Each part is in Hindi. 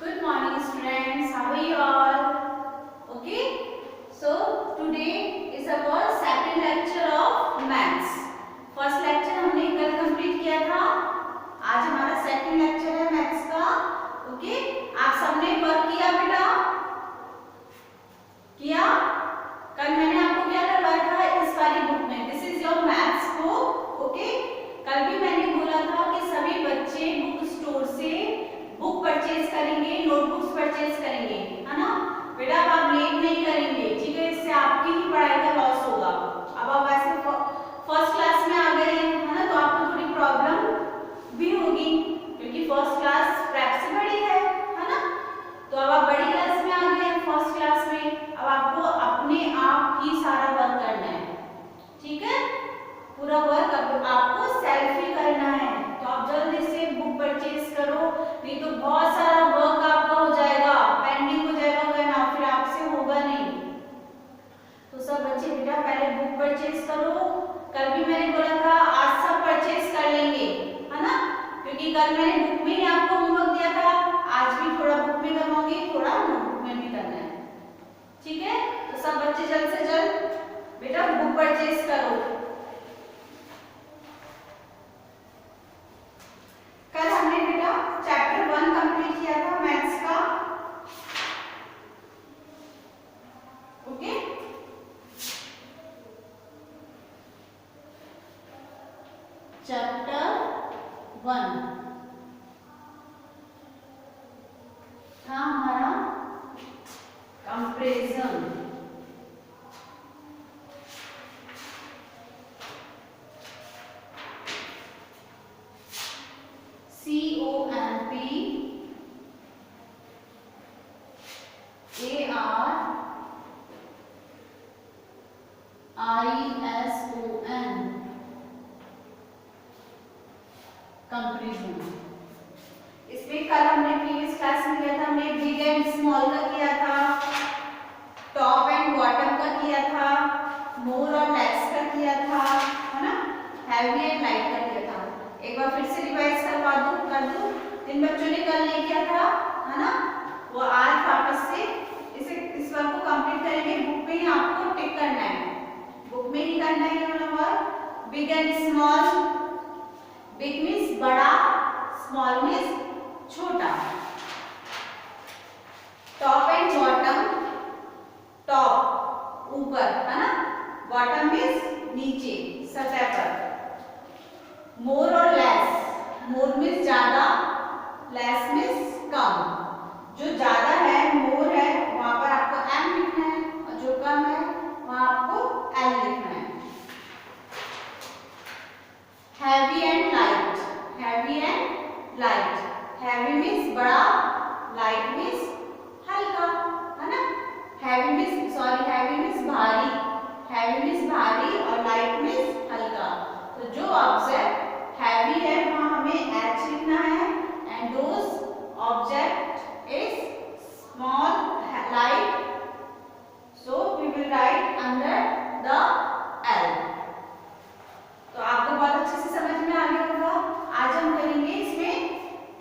Good morning students, how are you all? Okay, so today is our second lecture of maths. First lecture हमने कल कंप्लीट किया था, आज हमारा सेकंड लेक्चर है मैथ्स का. ओके, आप सबने वर्क किया बेटा? किया? कल मैंने आपको क्या करवाया था इस वाली बुक में, this is your maths book. Okay, कल भी मैंने बोला था कि सभी बच्चे बुक स्टोर से बुक परचेज करेंगे, नोटबुक्स परचेज करेंगे, है ना बेटा. अब आप लेट नहीं करेंगे, ठीक है, इससे आपकी ही पढ़ाई का लॉस होगा. अब आप वैसे फर्स्ट क्लास में आ गए हैं, है ना, तो आपको थोड़ी प्रॉब्लम भी होगी क्योंकि फर्स्ट क्लास प्रेप से बड़ी है ना. तो अब आप बड़ी क्लास में आ गए हैं फर्स्ट क्लास में. अब आपको अपने आप ही सारा वर्क करना है, ठीक है, पूरा वर्क अब आपको सेल्फ ही करना है. तो आप जल्दी से बुक परचेज करो, नहीं तो बहुत सारा वर्क आपका हो जाएगा, पेंडिंग हो जाएगा करना, फिर आपसे होगा नहीं. तो सब बच्चे बेटा पहले बुक परचेज करो. कल भी मैंने बोला था आज सब परचेज कर लेंगे, है ना, क्योंकि कल मैंने बुक में ही आपको होमवर्क दिया था. आज भी थोड़ा बुक में करवाऊंगी, थोड़ा नोटबुक में भी करना है, ठीक है. तो सब बच्चे जल्द से जल्द बेटा बुक परचेज करो. कल हमने बेटा चैप्टर 1 कंप्लीट किया था मैथ्स का. ओके, चैप्टर 1 था हमारा कंपैरिजन. COMPARISON comparison. इसमें कल हमने प्रीवियस क्लास में किया था, हमने बिग एंड स्मॉल का किया था, टॉप एंड बॉटम का किया था, मोर और लेस का किया था, है ना, हैवी एंड लाइट का किया था. एक बार फिर से रिवाइज करवा दूं, कर दूं. जिन बच्चों ने कल नहीं किया था, है ना, वो आज वापस से इस वर्क को कंप्लीट करेंगे. बुक में ही आपको टिक करना है, बुक में ही करना है ये वाला work. Big and small, big means बड़ा, स्मॉल मीन्स छोटा. टॉप एंड बॉटम, टॉप ऊपर, है ना, बॉटम मीन्स नीचे सतह पर. मोर और लेस, मोर मीन्स ज्यादा, लेस मीन्स कम. जो ज्यादा है, मोर है, वहां पर आपको एम लिखना है, और जो कम है वहां आपको एल लिखना है. Heavy and light, heavy and light. Heavy means बड़ा, लाइट मीन्स हल्का, है ना. हैवी मीन्स हैवी मीन्स भारी, हैवी मीन्स भारी और लाइट मीन्स हल्का. तो जो ऑब्जेक्ट हैवी है वहां हमें एच लिखना है, and those object is small, light, so we will write under the L. तो आपको बहुत अच्छे से समझ में आ गया होगा. आज हम करेंगे इसमें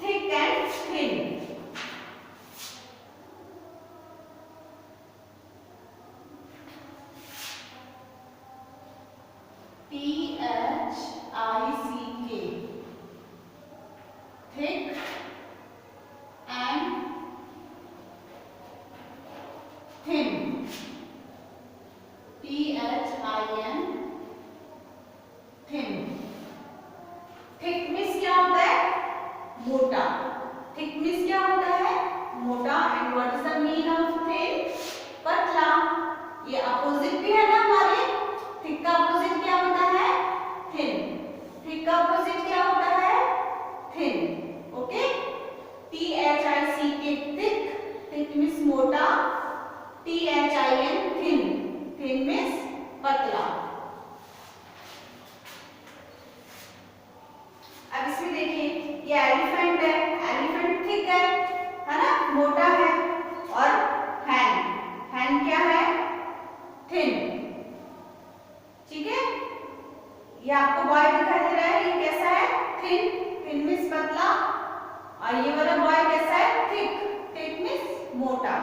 thick and thin. THICK, thick and thin. THIN, thin. Thick means क्या होता है? मोटा. थिक मीन्स क्या होता है? मोटा. And what is the mean of thin? पतला. ये अपोजिट भी है ना हमारे. थिक का अपोजिट क्या होता है? थिन. थिक का अपोजिट क्या होता है? Thin. Okay, THICK, thick. Thick means मोटा. THIN, thin. थिन मीन्स पतला. अब इसमें देखिए, ये एलिफेंट है, एलिफेंट थिक है ना, मोटा है. और हैन, हैन क्या है? थिन. ठीक है, ये आपको बॉय दिखाई दे रहा है, ये कैसा है? थिन. थिन मीन्स पतला. और ये वाला बॉय कैसा है? थिक. मोटा।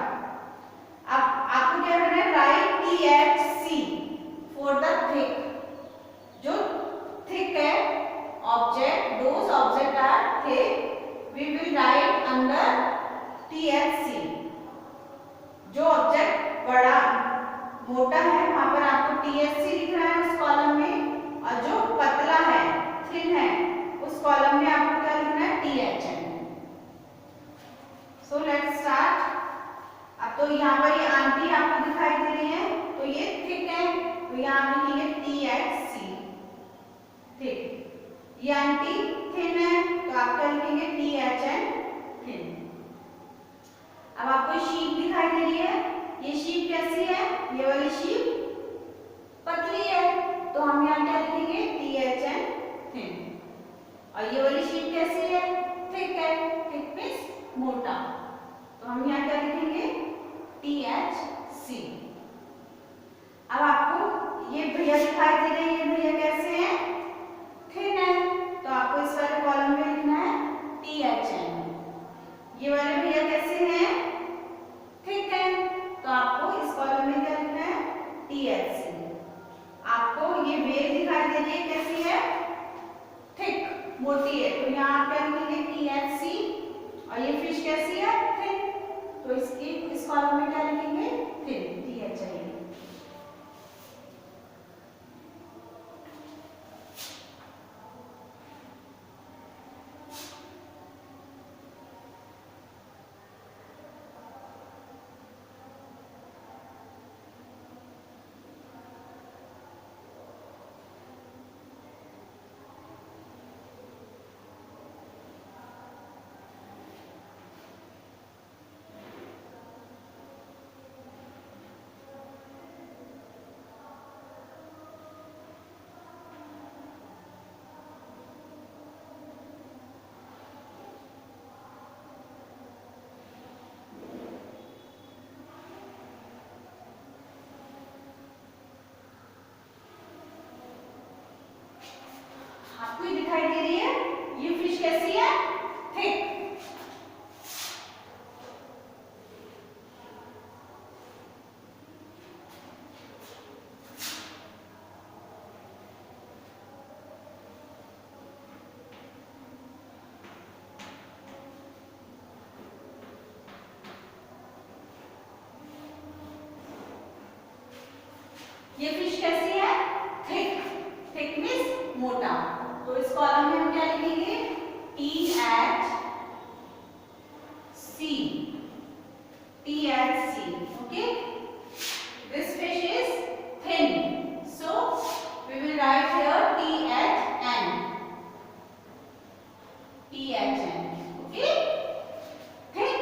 अब आपको क्या करना है, write THC for the thick. जो थिक है object, those object are thick, we will write under THC। जो ऑब्जेक्ट बड़ा मोटा है वहां पर आपको THC लिखना है उस कॉलम में, और जो पतला है थिन है उस कॉलम में आपको क्या लिखना है, THN। So let's start. अब तो यहाँ पर ये आंटी आपको दिखाई दे रही है, तो ये थिक है, तो यहाँ आप लिखेंगे THC थिक। ये आंटी थिन है, तो आप क्या लिखेंगे, THN थिन। अब आपको शीप दिखाई दे रही है, ये शीप कैसी है, ये वाली शीप पतली है, तो हम यहाँ क्या लिखेंगे, THN थिन। और ये वाली शीप कैसी है, थिक है, थिक मींस मोटा, तो हम यहाँ क्या लिखेंगे, THC। अब आपको ये भैया दिखाई दे रहे हैं, ये भैया कैसे हैं, थिन है, तो आपको इस वाले कॉलम में लिखना है THN। ये वाले भैया कैसे हैं, थिक है, तो आपको इस कॉलम में क्या लिखना है, THC। आपको ये वेल दिखाई दे रही है, कैसी है, थिक मोटी है, तो यहाँ आप क्या लिखेंगे, THC। और ये फिश कैसी है, थिन, तो इसकी इस कॉलम में क्या लिखेंगे, थिन, THI। आपको ये दिखाई दे रही है, ये फिश कैसी है, थिक। ये फिश कैसी है, थिक, थिक मींस मोटा, तो इस कॉलम में हम क्या लिखेंगे, THC, okay. This fish is thin, so we will write here THN, okay. Thick,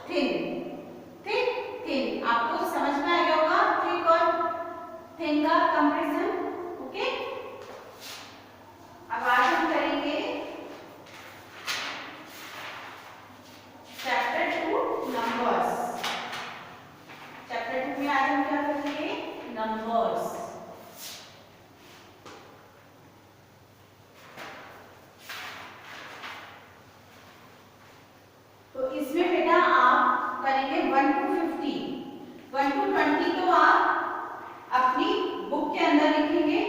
thin, thick, thin, आपको समझ में आ गया होगा थिक और थिन का कंपैरिजन, ओके। अब आज हम करेंगे चैप्टर 2 नंबर्स। चैप्टर 2 में आज हम क्या करेंगे, नंबर्स। तो इसमें बेटा आप करेंगे 1 to 50, 1 to 20 तो आप अपनी बुक के अंदर लिखेंगे,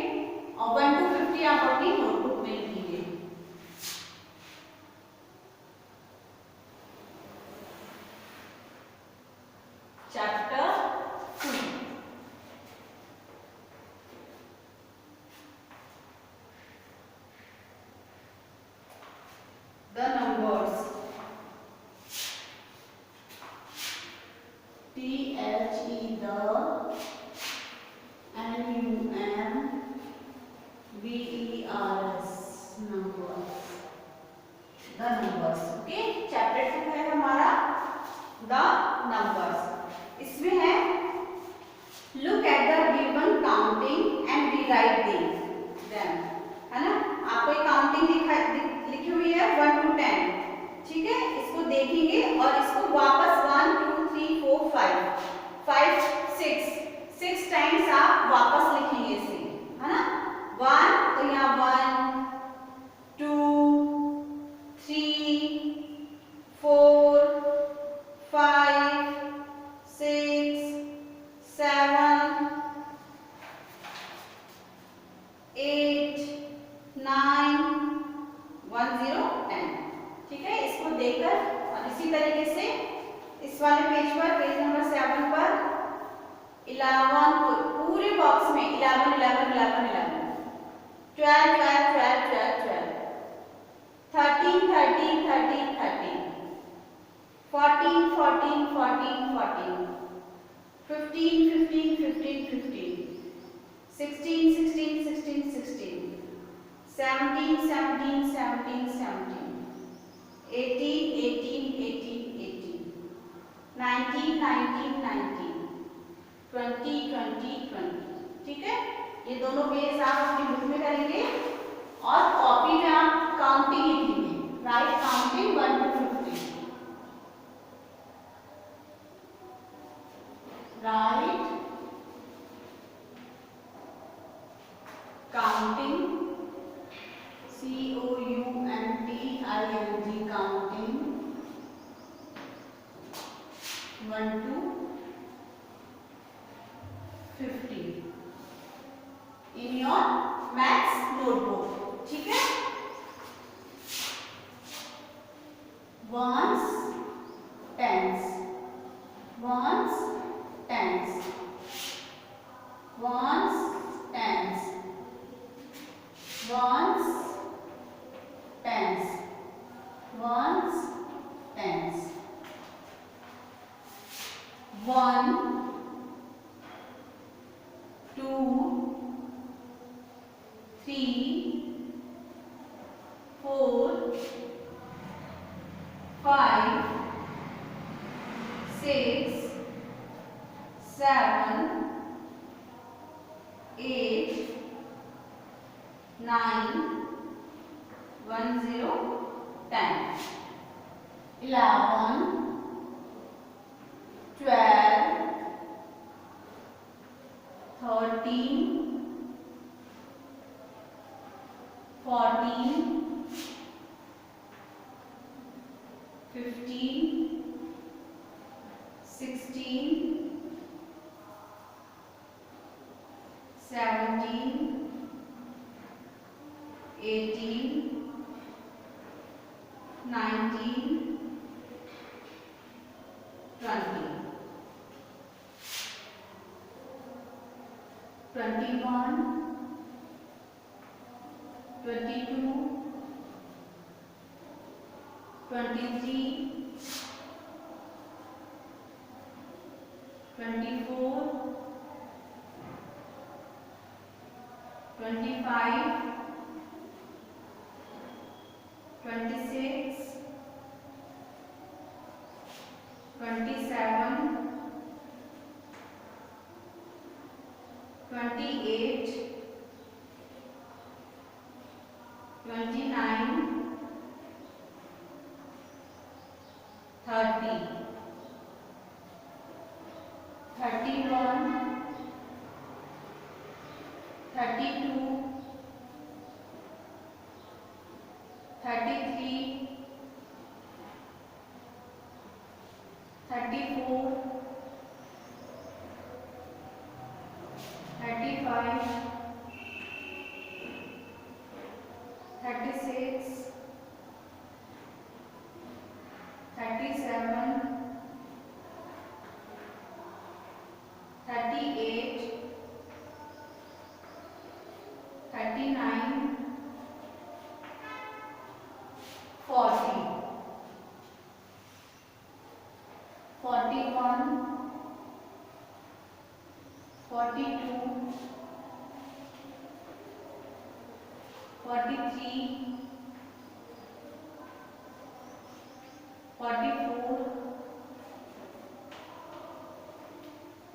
और 1 to 50 आप अपनी नोटबुक में लिखेंगे। Chapter 2 the numbers, THE the, NUMBERS numbers, the numbers, okay. Chapter 2 है हमारा द नंबर्स। इसमें है look at the given counting and rewrite them, है ना। आपको एक काउंटिंग लिखी हुई है 1 to 10, ठीक है। इसको देखेंगे और इसको वापस 1 2 3 4 5 6 टाइम्स आप वापस लिखेंगे इसे, है ना। 1 तो यहाँ 1 2 3 4 कैसे, इस वाले पेज पर, पेज नंबर 7 पर 11 पूरे बॉक्स में 11 11 11 11 12 12 12 12 12 13 13 13 13 14 14 14 14 15 15 15 15 16 16 16 16 17 17 17 17 18 18 18 18 19 19 19 20 20 20। ठीक है, ये दोनों पेज आप अपनी बुक में करेंगे और कॉपी में आप काउंटिंग लिखेंगे, right counting 1 to 50, right counting COUNTING counting 1 to 50 in your maths notebook. ठीक है, ones tens, ones tens, ones tens, ones tens, ones tens, 1 2 3 4 5 6 7 8 9 1 0 10 11 12 13 14 15 16 17 18 19 20 21 22 23 24 25 26 27 28 29 30 31 32 33 34 35 36 37 38 39 40 41 42 43 44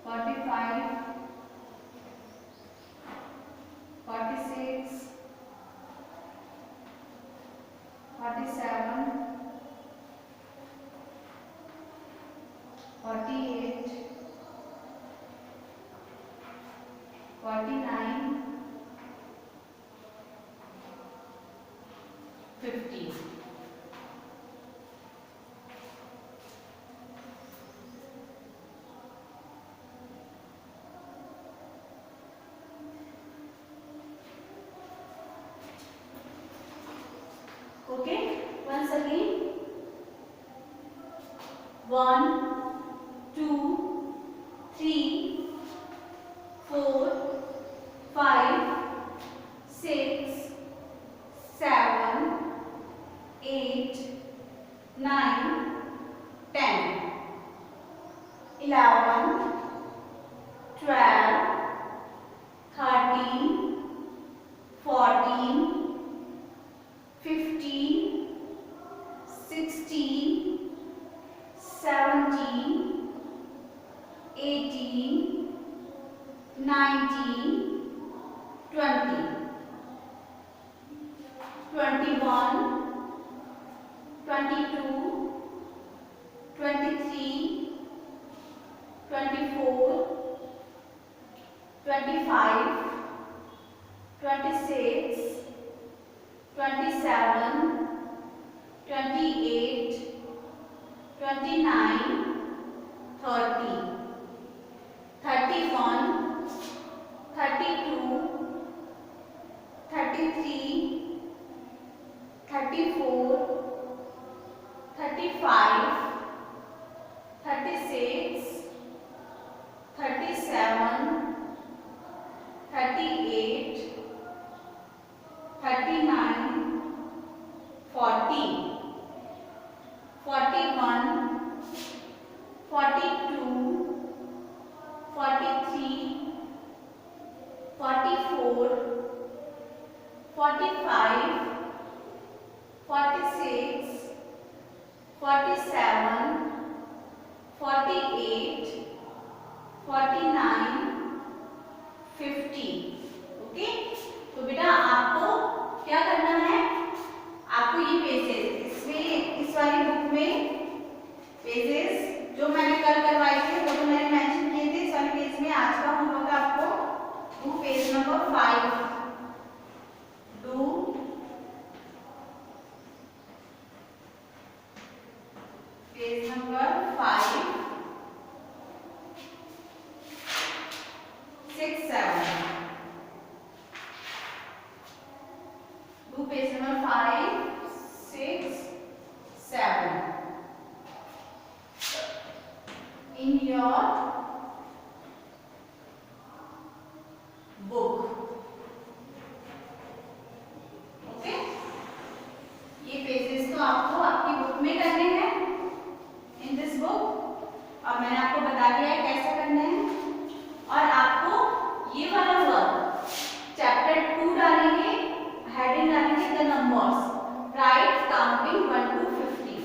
45 46 47 48 49 50 Okay, once again 1 2 3 4 5 6 7 8 9 10 11 12 13 14 15 16 17 18 19 20 21 22 23 24 25 26 27 28 29 30 31 32 33 34 35 36 37 38 39 40 41 42 43 44 45 46 47 48 49 50। Okay, तो बेटा आपको क्या करना है, आपको ये पेजेस इसमें इस वाली बुक में पेजेस जो मैंने कल करवाए थे वो तो मैंने मेंशन किए थे, इस वाले पेज में आज का होमवर्क आपको book page number 5 do page number 5 6 7 do page number 5 6 7 in your book। Okay, ये पेजेस तो आपको आपकी बुक में करने हैं इन दिस बुक, और मैंने आपको बता दिया है कैसे करने हैं। और आपको ये वाला वर्क चैप्टर 2 डालेंगे, हेडिंग डालेंगे the numbers, right counting 1 to 50।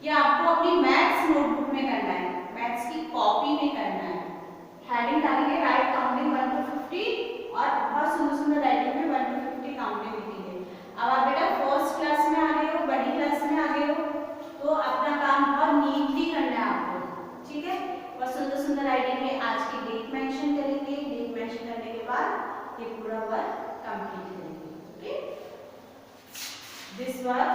ये आपको अपनी मैथ्स नोटबुक में करना है, मैथ्स की कॉपी में करना है। हेडिंग डालेंगे राइट काउंटिंग 1 to 50 और बहुत सुंदर सुंदर राइटिंग में 1 to 50 काउंटिंग लिखी है। अब आप बेटा फर्स्ट क्लास में आ गए हो, बड़ी क्लास में आ गए हो, तो अपना काम बहुत नीटली करना है आपको, ठीक है। और सुंदर सुंदर राइटिंग में आज की डेट मेंशन करेंगे, डेट मेंशन करने के बाद ये पूरा वर्क कंप्लीट करेंगे। Okay, this work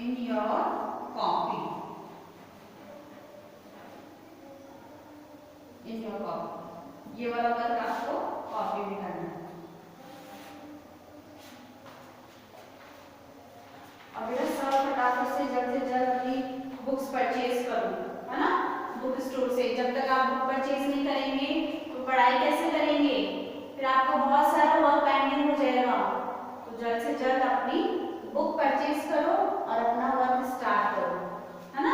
in your copy, in your copy, ये वाला वर्क आपको कॉपी में करना है। और बेटा सब फटाफट से जल्द अपनी बुक्स परचेज करो, है ना, बुक स्टोर से। जब तक आप बुक परचेज नहीं करेंगे तो पढ़ाई कैसे करेंगे, फिर आपको बहुत सारा वर्क पेंडिंग हो जाएगा। तो जल्द से जल्द अपनी बुक परचेज करो और अपना वर्क स्टार्ट करो, है ना।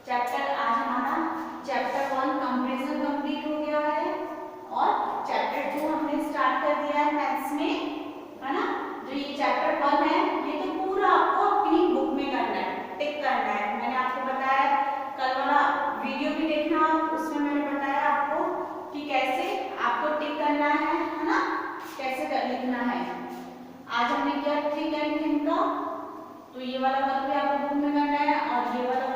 चैप्टर आज हमारा चैप्टर 1 कंपैरिजन कंप्लीट हो गया है और चैप्टर 2 हमने स्टार्ट कर दिया है मैथ्स में, है ना। जो ये चैप्टर 1 है ये तो पूरा आपको अपनी बुक में करना है, टिक करना है। मैंने आपको बताया, कल वाला वीडियो भी देखना, उसमें मैंने बताया आपको कि कैसे आपको टिक करना है ना, कैसे कर लिखना है। आज हमने किया थिक एंड थिन का, तो ये वाला वर्क भी आपको बुक में करना है और ये वाला